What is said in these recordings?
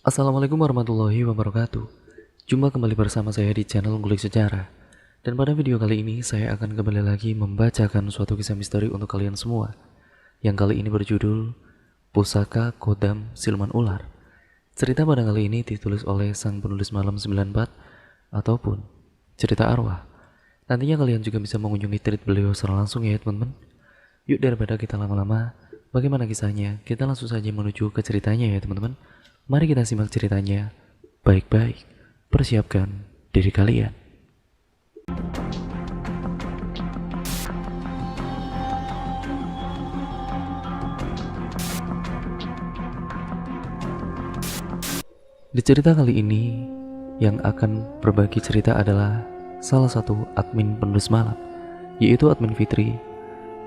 Assalamualaikum warahmatullahi wabarakatuh. Jumpa kembali bersama saya di channel Ngulik Sejarah. Dan pada video kali ini saya akan kembali lagi membacakan suatu kisah misteri untuk kalian semua. Yang kali ini berjudul Pusaka Kodam Siluman Ular. Cerita pada kali ini ditulis oleh sang penulis Malam 94 ataupun Cerita Arwah. Nantinya kalian juga bisa mengunjungi tweet beliau secara langsung ya teman-teman. Yuk daripada kita lama-lama, bagaimana kisahnya? Kita langsung saja menuju ke ceritanya ya teman-teman. Mari kita simak ceritanya baik-baik. Persiapkan diri kalian. Di cerita kali ini, yang akan berbagi cerita adalah salah satu admin penulis malam, yaitu admin Fitri.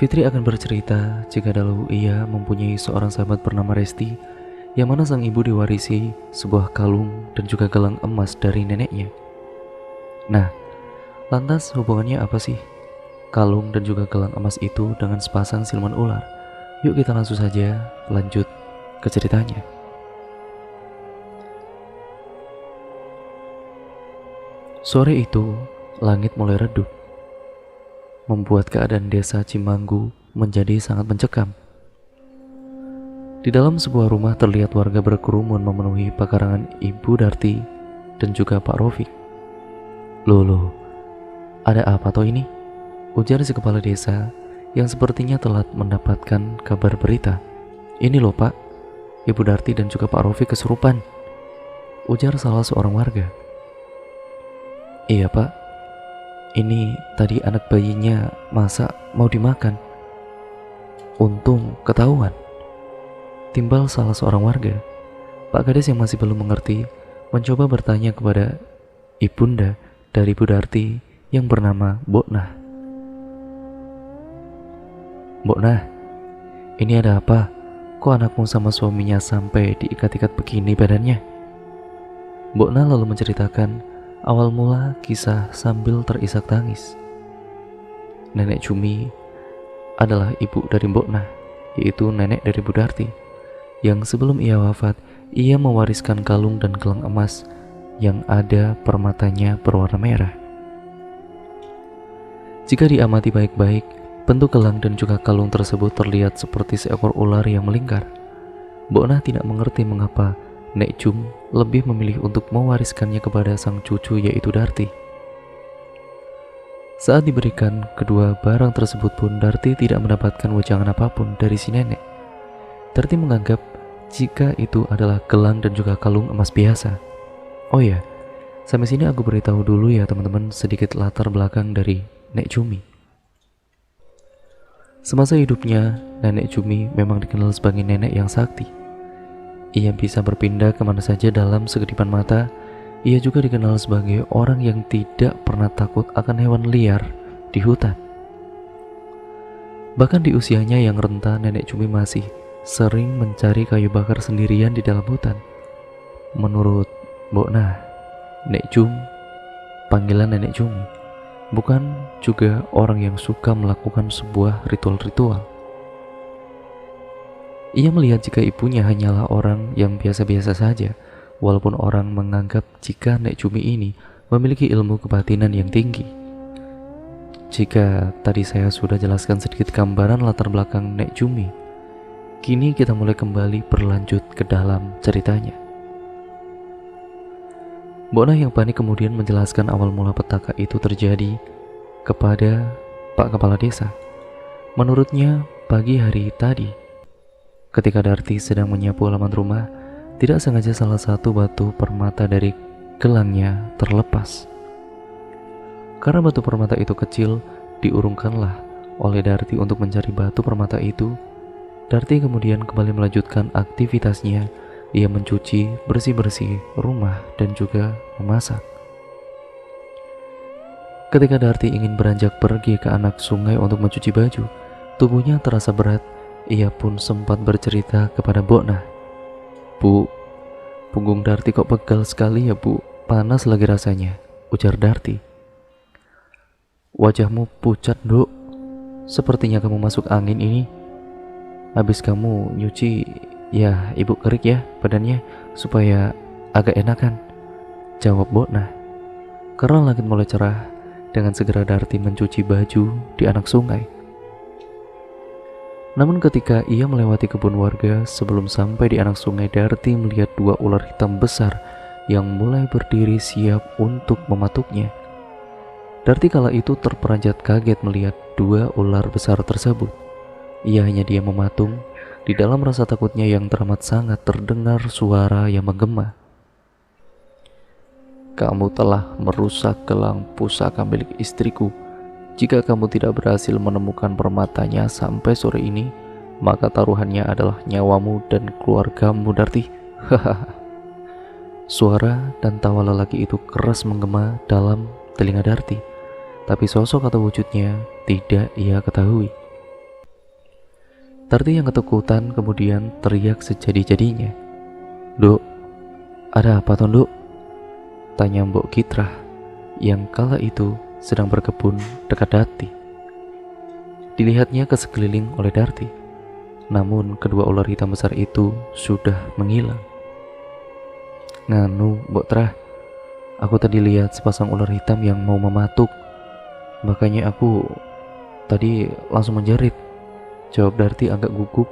Fitri akan bercerita jika dahulu ia mempunyai seorang sahabat bernama Resti, yang mana sang ibu diwarisi sebuah kalung dan juga gelang emas dari neneknya. Nah, lantas hubungannya apa sih kalung dan juga gelang emas itu dengan sepasang siluman ular? Yuk kita langsung saja lanjut ke ceritanya. Sore itu, langit mulai redup, membuat keadaan desa Cimanggu menjadi sangat mencekam. Di dalam sebuah rumah terlihat warga berkerumun memenuhi pekarangan Ibu Darti dan juga Pak Rofik. Loh, ada apa toh ini? Ujar si kepala desa yang sepertinya telat mendapatkan kabar berita. Ini loh Pak, Ibu Darti dan juga Pak Rofik kesurupan, ujar salah seorang warga. Iya Pak, ini tadi anak bayinya masa mau dimakan. Untung ketahuan, timbal salah seorang warga. Pak Kades yang masih belum mengerti mencoba bertanya kepada ibunda dari Bu Darti yang bernama Boknah. Boknah, ini ada apa? Kok anakmu sama suaminya sampai diikat-ikat begini badannya? Boknah lalu menceritakan awal mula kisah sambil terisak tangis. Nenek Cumi adalah ibu dari Boknah, yaitu nenek dari Bu Darti, yang sebelum ia wafat, ia mewariskan kalung dan gelang emas yang ada permatanya berwarna merah. Jika diamati baik-baik, bentuk gelang dan juga kalung tersebut terlihat seperti seekor ular yang melingkar. Boknah tidak mengerti mengapa Nek Cum lebih memilih untuk mewariskannya kepada sang cucu yaitu Darti. Saat diberikan kedua barang tersebut pun Darti tidak mendapatkan wejangan apapun dari si nenek. Darti menganggap jika itu adalah gelang dan juga kalung emas biasa. Oh ya, sampai sini aku beritahu dulu ya teman-teman sedikit latar belakang dari Nek Cumi. Semasa hidupnya, Nenek Cumi memang dikenal sebagai nenek yang sakti. Ia bisa berpindah kemana saja dalam sekedipan mata. Ia juga dikenal sebagai orang yang tidak pernah takut akan hewan liar di hutan. Bahkan di usianya yang renta, Nenek Cumi masih sering mencari kayu bakar sendirian di dalam hutan. Menurut Boknah, Nek Cum, panggilan Nenek Cumi, bukan juga orang yang suka melakukan sebuah ritual-ritual. Ia melihat jika ibunya hanyalah orang yang biasa-biasa saja, walaupun orang menganggap jika Nek Cumi ini memiliki ilmu kebatinan yang tinggi. Jika tadi saya sudah jelaskan sedikit gambaran latar belakang Nek Cumi, kini kita mulai kembali berlanjut ke dalam ceritanya. Boknah yang panik kemudian menjelaskan awal mula petaka itu terjadi kepada Pak Kepala Desa. Menurutnya, pagi hari tadi, ketika Darti sedang menyapu halaman rumah, tidak sengaja salah satu batu permata dari gelangnya terlepas. Karena batu permata itu kecil, diurungkanlah oleh Darti untuk mencari batu permata itu. Darti kemudian kembali melanjutkan aktivitasnya. Ia mencuci, bersih-bersih rumah dan juga memasak. Ketika Darti ingin beranjak pergi ke anak sungai untuk mencuci baju, tubuhnya terasa berat. Ia pun sempat bercerita kepada Boknah. Bu, punggung Darti kok pegal sekali ya bu, panas lagi rasanya, ujar Darti. Wajahmu pucat Dok, sepertinya kamu masuk angin ini. Habis kamu nyuci Ya, ibu kerik ya badannya supaya agak enakan, jawab Mbok Nah. Karena langit mulai cerah, dengan segera Darti mencuci baju di anak sungai. Namun ketika ia melewati kebun warga, sebelum sampai di anak sungai, Darti melihat dua ular hitam besar yang mulai berdiri siap untuk mematuknya. Darti kala itu terperanjat kaget melihat dua ular besar tersebut. Ia hanya diam mematung. Di dalam rasa takutnya yang teramat sangat terdengar suara yang menggema. Kamu telah merusak gelang pusaka milik istriku. Jika kamu tidak berhasil menemukan permatanya sampai sore ini, maka taruhannya adalah nyawamu dan keluargamu, Darti. Hahaha. Suara dan tawa lelaki itu keras menggema dalam telinga Darti, tapi sosok atau wujudnya tidak ia ketahui. Darti yang ketakutan kemudian teriak sejadi-jadinya. "Duk, ada apa toh, Duk?" tanya Mbok Kitrah yang kala itu sedang berkebun dekat Darti. Dilihatnya ke sekeliling oleh Darti, namun kedua ular hitam besar itu sudah menghilang. "Nganu, Mbok Trah, aku tadi lihat sepasang ular hitam yang mau mematuk. Makanya aku tadi langsung menjerit," jawab Darti agak gugup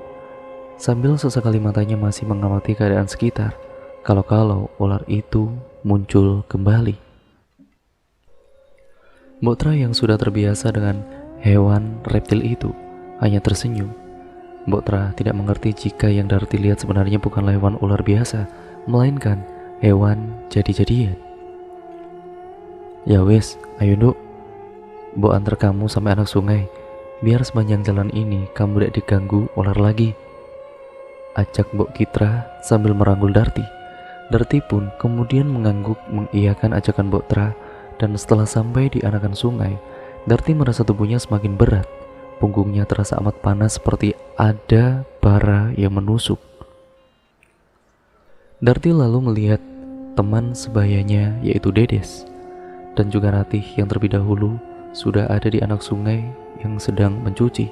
sambil sesekali matanya masih mengamati keadaan sekitar. Kalau-kalau ular itu muncul kembali. Mbok Tra yang sudah terbiasa dengan hewan reptil itu hanya tersenyum. Mbok Tra tidak mengerti jika yang Darti lihat sebenarnya bukanlah hewan ular biasa, melainkan hewan jadi-jadian. "Ya wes, ayo Nduk, Mbok antar kamu sampai anak sungai, biar sepanjang jalan ini kamu tidak diganggu ular lagi," ajak Mbok Kitra sambil merangkul Darti. Darti pun kemudian mengangguk mengiyakan ajakan Mbok Tra, dan setelah sampai di anakan sungai, Darti merasa tubuhnya semakin berat. Punggungnya terasa amat panas seperti ada bara yang menusuk. Darti lalu melihat teman sebayanya yaitu Dedes dan juga Ratih yang terlebih dahulu sudah ada di anak sungai yang sedang mencuci.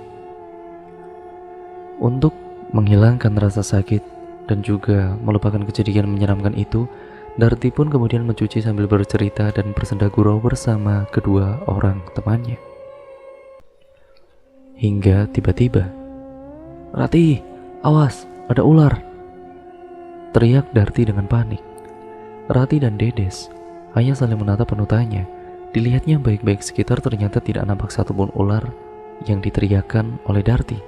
Untuk menghilangkan rasa sakit dan juga melupakan kejadian menyeramkan itu, Darti pun kemudian mencuci sambil bercerita dan bersenda gurau bersama kedua orang temannya. Hingga tiba-tiba, "Ratih, awas, ada ular!" teriak Darti dengan panik. Ratih dan Dedes hanya saling menatap penuh tanya. Dilihatnya baik-baik sekitar, ternyata tidak nampak satupun ular yang diteriakkan oleh Darti.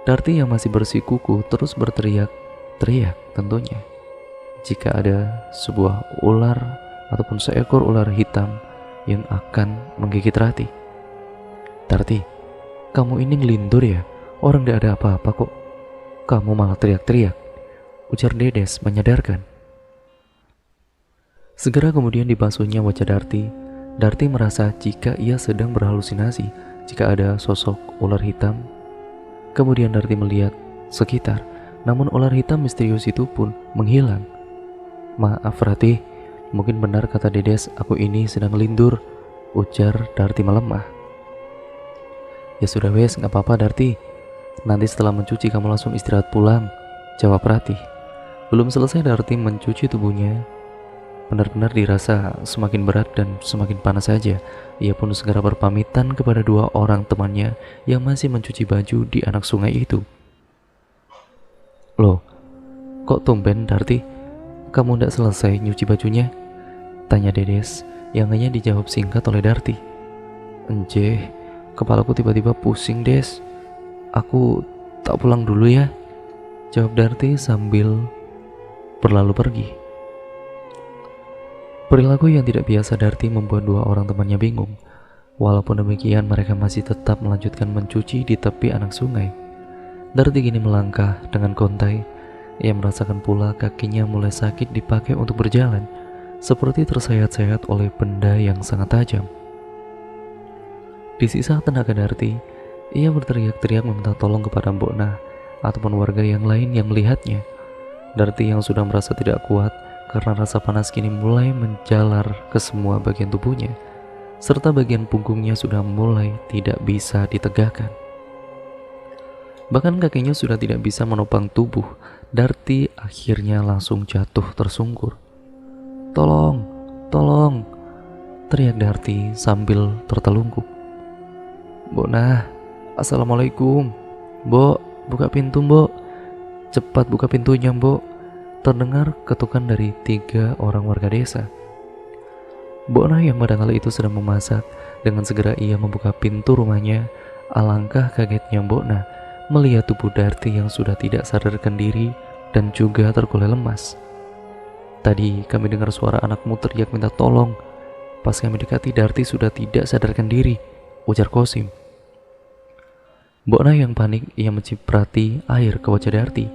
Darti yang masih bersikukuh terus berteriak-teriak tentunya jika ada sebuah ular ataupun seekor ular hitam yang akan menggigit Ratih. "Darti, kamu ini ngelindur ya? Orang tidak ada apa-apa kok. Kamu malah teriak-teriak," ujar Dedes menyadarkan. Segera kemudian dibasuhnya wajah Darti. Darti merasa jika ia sedang berhalusinasi jika ada sosok ular hitam. Kemudian Darti melihat sekitar, namun ular hitam misterius itu pun menghilang. "Maaf Ratih, mungkin benar kata Dedes, aku ini sedang lindur," ujar Darti melemah. "Ya sudah wes, gak apa-apa Darti. Nanti setelah mencuci kamu langsung istirahat pulang," jawab Ratih. Belum selesai Darti mencuci tubuhnya, benar-benar dirasa semakin berat dan semakin panas saja. Ia pun segera berpamitan kepada dua orang temannya yang masih mencuci baju di anak sungai itu. "Loh, kok tumben Darti? Kamu tidak selesai nyuci bajunya?" tanya Dedes yang hanya dijawab singkat oleh Darti. "Enjeh, kepalaku tiba-tiba pusing Des. Aku tak pulang dulu ya," jawab Darti sambil berlalu pergi. Perilaku yang tidak biasa Darti membuat dua orang temannya bingung. Walaupun demikian, mereka masih tetap melanjutkan mencuci di tepi anak sungai. Darti kini melangkah dengan gontai. Ia merasakan pula kakinya mulai sakit dipakai untuk berjalan, seperti tersayat-sayat oleh benda yang sangat tajam. Di sisa tenaga Darti, ia berteriak-teriak meminta tolong kepada Mbok Nah ataupun warga yang lain yang melihatnya. Darti yang sudah merasa tidak kuat karena rasa panas kini mulai menjalar ke semua bagian tubuhnya, serta bagian punggungnya sudah mulai tidak bisa ditegakkan. Bahkan kakinya sudah tidak bisa menopang tubuh. Darti akhirnya langsung jatuh tersungkur. "Tolong, tolong!" teriak Darti sambil tertelungkup. "Mbok Nah, assalamualaikum. Mbok, buka pintu mbok. Cepat buka pintunya mbok." Terdengar ketukan dari 3 orang warga desa. Mbok Nah yang pada kala itu sedang memasak. Dengan segera ia membuka pintu rumahnya. Alangkah kagetnya Mbok Nah melihat tubuh Darti yang sudah tidak sadarkan diri dan juga terkulai lemas. "Tadi kami dengar suara anakmu teriak minta tolong. Pas kami dekati, Darti sudah tidak sadarkan diri," ujar Kosim. Mbok Nah yang panik, ia menciprati air ke wajah Darti.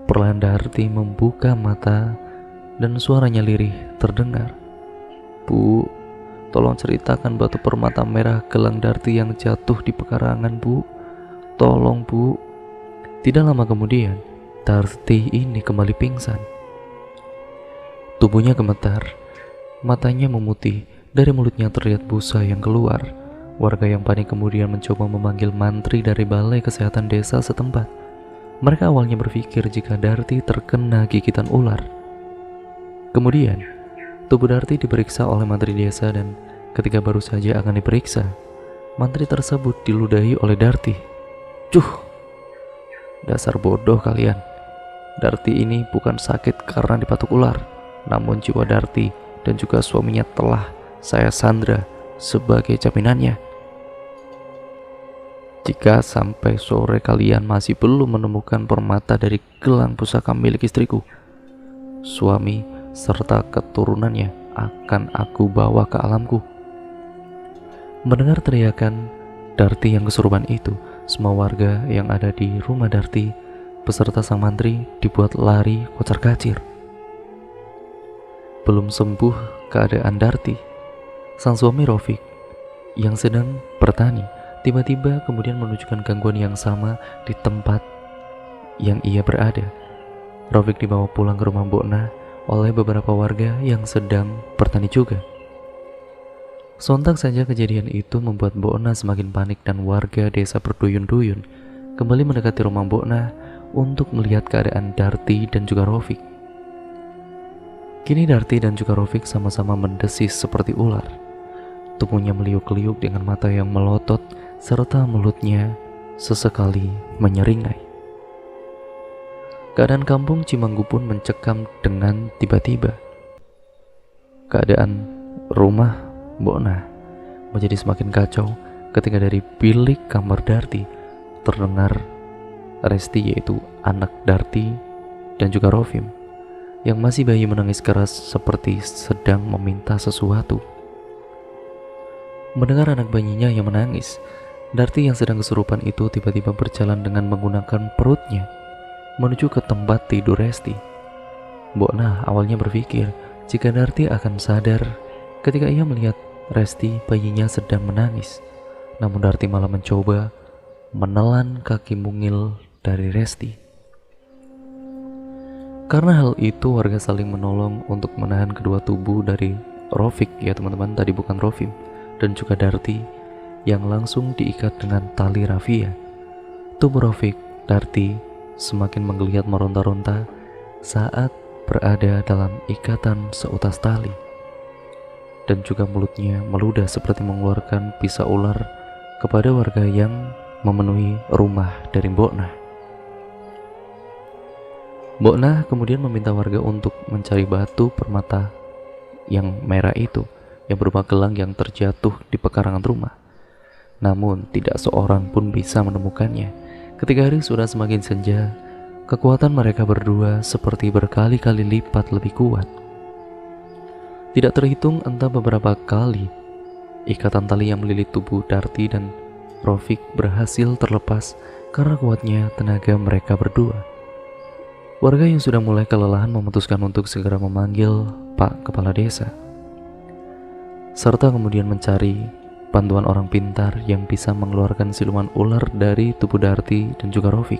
Perlahan Darti membuka mata dan suaranya lirih terdengar. "Bu, tolong ceritakan batu permata merah gelang Darti yang jatuh di pekarangan, Bu. Tolong, Bu." Tidak lama kemudian, Darti ini kembali pingsan. Tubuhnya gemetar, matanya memutih, dari mulutnya terlihat busa yang keluar. Warga yang panik kemudian mencoba memanggil mantri dari balai kesehatan desa setempat. Mereka awalnya berpikir jika Darti terkena gigitan ular. Kemudian, tubuh Darti diperiksa oleh mantri desa dan ketika baru saja akan diperiksa, mantri tersebut diludahi oleh Darti. "Cuh, dasar bodoh kalian. Darti ini bukan sakit karena dipatuk ular, namun jiwa Darti dan juga suaminya telah saya sandra sebagai jaminannya. Jika sampai sore kalian masih belum menemukan permata dari gelang pusaka milik istriku, suami serta keturunannya akan aku bawa ke alamku." Mendengar teriakan Darti yang kesurupan itu, semua warga yang ada di rumah Darti beserta sang mantri dibuat lari kocar-kacir. Belum sembuh keadaan Darti, sang suami Rofik yang sedang bertani tiba-tiba kemudian menunjukkan gangguan yang sama di tempat yang ia berada. Rofik dibawa pulang ke rumah Mbok Nah oleh beberapa warga yang sedang bertani juga. Sontak saja kejadian itu membuat Mbok Nah semakin panik dan warga desa berduyun-duyun kembali mendekati rumah Mbok Nah untuk melihat keadaan Darti dan juga Rofik. Kini Darti dan juga Rofik sama-sama mendesis seperti ular. Tubuhnya meliuk-liuk dengan mata yang melotot serta mulutnya sesekali menyeringai. Keadaan kampung Cimanggu pun mencekam dengan tiba-tiba. Keadaan rumah Mbok Nah menjadi semakin kacau ketika dari bilik kamar Darti terdengar Resti, yaitu anak Darti dan juga Rofim, yang masih bayi menangis keras seperti sedang meminta sesuatu. Mendengar anak bayinya yang menangis, Darti yang sedang kesurupan itu tiba-tiba berjalan dengan menggunakan perutnya menuju ke tempat tidur Resti. Mbok Nah awalnya berpikir jika Darti akan sadar ketika ia melihat Resti bayinya sedang menangis. Namun Darti malah mencoba menelan kaki mungil dari Resti. Karena hal itu, warga saling menolong untuk menahan kedua tubuh dari Rofik, ya teman-teman, tadi bukan Rofim, dan juga Darti yang langsung diikat dengan tali rafia. Tubuh Rofik, Darti semakin menggeliat meronta-ronta saat berada dalam ikatan seutas tali, dan juga mulutnya meludah seperti mengeluarkan pisau ular kepada warga yang memenuhi rumah dari Mbok Nah. Mbok Nah kemudian meminta warga untuk mencari batu permata yang merah itu yang berupa gelang yang terjatuh di pekarangan rumah. Namun tidak seorang pun bisa menemukannya. Ketika hari sudah semakin senja, kekuatan mereka berdua seperti berkali-kali lipat lebih kuat. Tidak terhitung entah beberapa kali, ikatan tali yang melilit tubuh Darti dan Rofik berhasil terlepas karena kuatnya tenaga mereka berdua. Warga yang sudah mulai kelelahan memutuskan untuk segera memanggil Pak Kepala Desa, serta kemudian mencari bantuan orang pintar yang bisa mengeluarkan siluman ular dari tubuh Darti dan juga Rofik.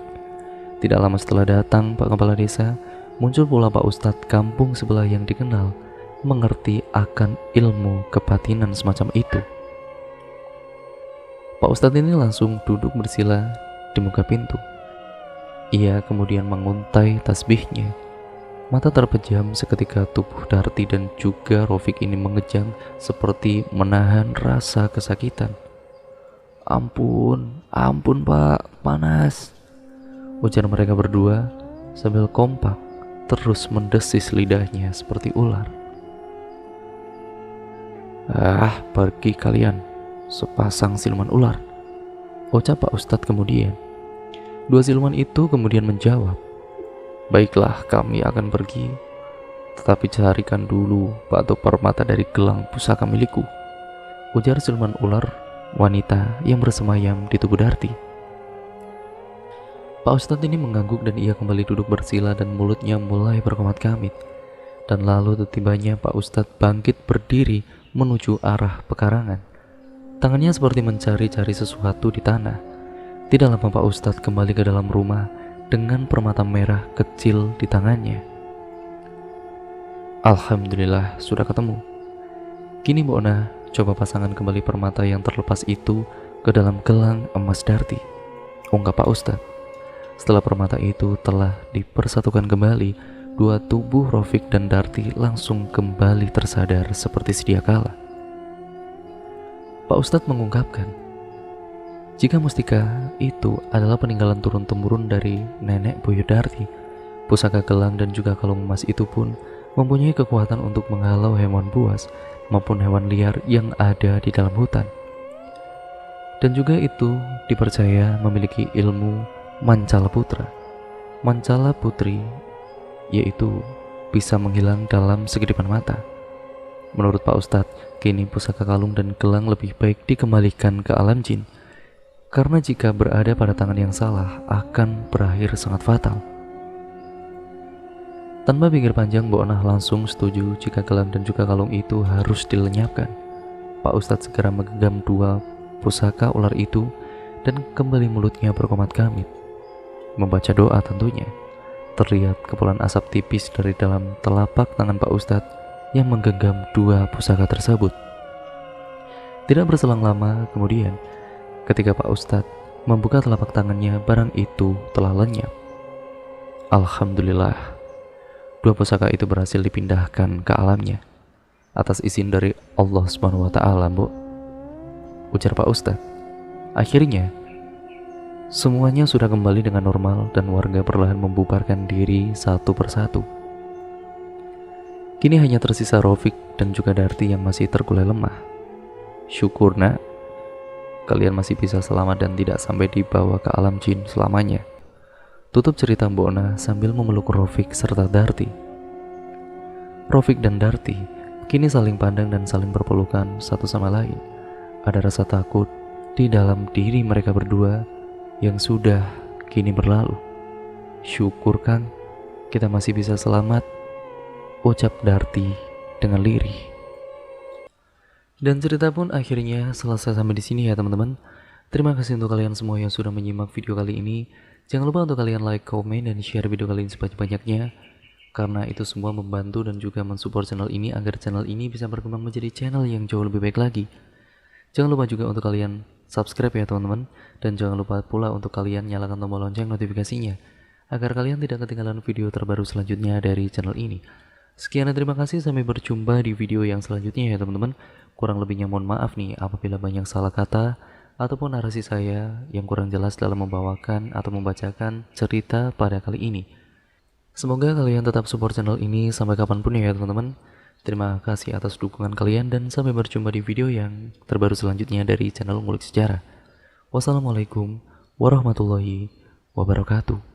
Tidak lama setelah datang Pak Kepala Desa, muncul pula Pak Ustadz kampung sebelah yang dikenal mengerti akan ilmu kebatinan semacam itu. Pak Ustadz ini langsung duduk bersila di muka pintu Ia kemudian menguntai tasbihnya. Mata terpejam seketika tubuh Darti dan juga Rofik ini mengejang seperti menahan rasa kesakitan. Ampun, ampun pak, panas, ujar mereka berdua sambil kompak terus mendesis lidahnya seperti ular. Ah, pergi kalian, sepasang siluman ular, ucap Pak Ustadz kemudian. Dua siluman itu kemudian menjawab, baiklah kami akan pergi, tetapi carikan dulu batu permata dari gelang pusaka milikku, ujar siluman ular wanita yang bersemayam di tubuh Darti. Pak Ustadz ini mengangguk dan ia kembali duduk bersila dan mulutnya mulai berkemat-kamit. Dan lalu tiba-tibanya Pak Ustadz bangkit berdiri menuju arah pekarangan. Tangannya seperti mencari-cari sesuatu di tanah. Tidak lama Pak Ustadz kembali ke dalam rumah dengan permata merah kecil di tangannya. Alhamdulillah sudah ketemu. Kini Mbok Ona coba pasangan kembali permata yang terlepas itu ke dalam gelang emas Darti, ungkap Pak Ustadz. Setelah permata itu telah dipersatukan kembali, dua tubuh Rofik dan Darti langsung kembali tersadar seperti sedia kala. Pak Ustadz mengungkapkan, jika mustika itu adalah peninggalan turun-temurun dari nenek buyut Darti, pusaka gelang dan juga kalung emas itu pun mempunyai kekuatan untuk menghalau hewan buas maupun hewan liar yang ada di dalam hutan. Dan juga itu dipercaya memiliki ilmu Mancala Putra. Mancala Putri yaitu bisa menghilang dalam sekedipan mata. Menurut Pak Ustadz, kini pusaka kalung dan gelang lebih baik dikembalikan ke alam jin, karena jika berada pada tangan yang salah akan berakhir sangat fatal. Tanpa pikir panjang, Mbok Ona langsung setuju jika gelang dan juga kalung itu harus dilenyapkan. Pak Ustadz segera menggenggam dua pusaka ular itu dan kembali mulutnya berkomat-kamit, membaca doa tentunya. Terlihat kepulan asap tipis dari dalam telapak tangan Pak Ustadz yang menggenggam dua pusaka tersebut. Tidak berselang lama kemudian, ketika Pak Ustadz membuka telapak tangannya, barang itu telah lenyap. Alhamdulillah, dua pusaka itu berhasil dipindahkan ke alamnya atas izin dari Allah SWT, Mbok, ujar Pak Ustadz. Akhirnya semuanya sudah kembali dengan normal dan warga perlahan membubarkan diri satu persatu. Kini hanya tersisa Rofik dan juga Darti yang masih tergulai lemah. Syukur nak, kalian masih bisa selamat dan tidak sampai dibawa ke alam jin selamanya, tutup cerita Mbok Ona sambil memeluk Rofik serta Darti. Rofik dan Darti kini saling pandang dan saling berpelukan satu sama lain. Ada rasa takut di dalam diri mereka berdua yang sudah kini berlalu. Syukur Kang, kita masih bisa selamat, ucap Darti dengan lirih. Dan cerita pun akhirnya selesai sampai di sini ya teman-teman. Terima kasih untuk kalian semua yang sudah menyimak video kali ini. Jangan lupa untuk kalian like, komen, dan share video kali ini sebanyak-banyaknya, karena itu semua membantu dan juga mensupport channel ini agar channel ini bisa berkembang menjadi channel yang jauh lebih baik lagi. Jangan lupa juga untuk kalian subscribe ya teman-teman, dan jangan lupa pula untuk kalian nyalakan tombol lonceng notifikasinya agar kalian tidak ketinggalan video terbaru selanjutnya dari channel ini. Sekian dan terima kasih, sampai berjumpa di video yang selanjutnya ya teman-teman. Kurang lebihnya mohon maaf nih apabila banyak salah kata ataupun narasi saya yang kurang jelas dalam membawakan atau membacakan cerita pada kali ini. Semoga kalian tetap support channel ini sampai kapanpun ya teman-teman. Terima kasih atas dukungan kalian dan sampai berjumpa di video yang terbaru selanjutnya dari channel Ngulik Sejarah. Wassalamualaikum warahmatullahi wabarakatuh.